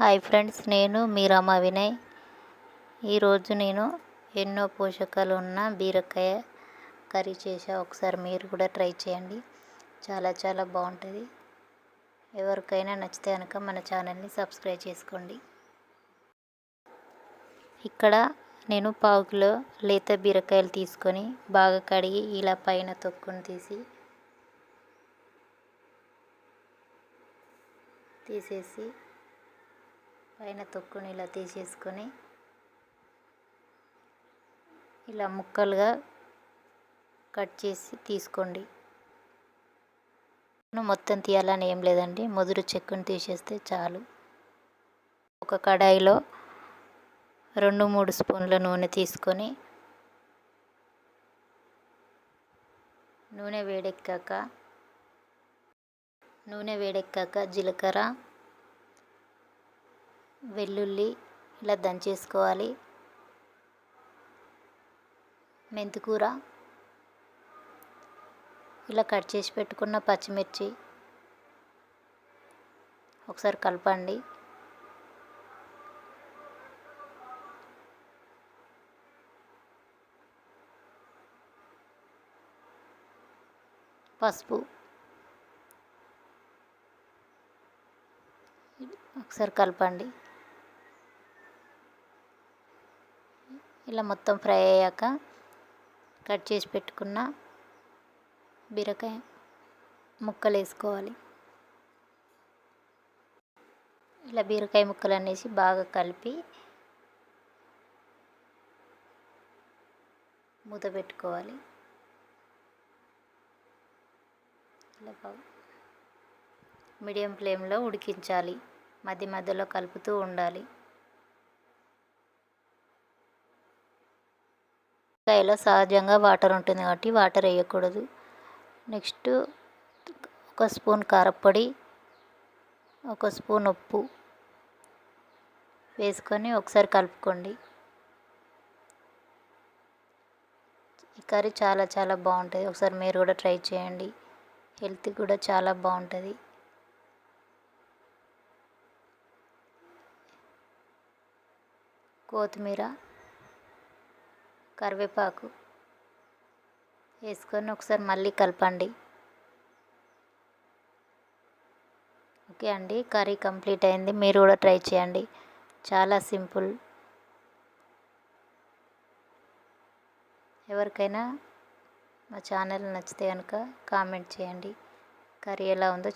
Hi friends, నేను మీ రామ వినయ్. ఈరోజు నేను ఎన్నో పోషకాలు ఉన్న బీరకాయ కర్రీ చేసా. ఒకసారి మీరు కూడా ట్రై చేయండి. చాలా బాగుంటుంది. ఎవరికైనా నచ్చితే కనుక మన ఛానల్ని సబ్స్క్రైబ్ చేసుకోండి. ఇక్కడ నేను పావు కిలో లేత బీరకాయలు తీసుకొని బాగా కడిగి ఇలా పైన తొక్కును తీసేసి పైన తొక్కుని ఇలా తీసేసుకొని ఇలా ముక్కలుగా కట్ చేసి తీసుకోండి. మొత్తం తీయాలని ఏం లేదండి, ముదురు చెక్కుని తీసేస్తే చాలు. ఒక కడాయిలో 2-3 స్పూన్ల నూనె తీసుకొని నూనె వేడెక్కాక జీలకర్ర, వెల్లుల్లి ఇలా దంచేసుకోవాలి. మెంతికూర, ఇలా కట్ చేసి పెట్టుకున్న పచ్చిమిర్చి ఒకసారి కలపండి. పసుపు ఒకసారి కలపండి. ఇలా మొత్తం ఫ్రై అయ్యాక కట్ చేసి పెట్టుకున్న బీరకాయ ముక్కలు వేసుకోవాలి. ఇలా బీరకాయ ముక్కలు అనేసి బాగా కలిపి మూత పెట్టుకోవాలి. ఇలా బాగా మీడియం ఫ్లేమ్లో ఉడికించాలి. మధ్యలో కలుపుతూ ఉండాలి. కాయలో సహజంగా వాటర్ ఉంటుంది కాబట్టి వాటర్ వేయకూడదు. నెక్స్ట్ 1 స్పూన్ కారపొడి, 1 స్పూన్ ఉప్పు వేసుకొని ఒకసారి కలుపుకోండి. ఈ కర్రీ చాలా బాగుంటుంది. ఒకసారి మీరు కూడా ట్రై చేయండి. హెల్త్ కూడా చాలా బాగుంటుంది. కొత్తిమీర, కరివేపాకు వేసుకొని ఒకసారి మళ్ళీ కలపండి. ఓకే అండి, కర్రీ కంప్లీట్ అయింది. మీరు కూడా ట్రై చేయండి. చాలా సింపుల్. ఎవరికైనా మా ఛానల్ నచ్చితే కనుక కామెంట్ చేయండి. కర్రీ ఎలా ఉందో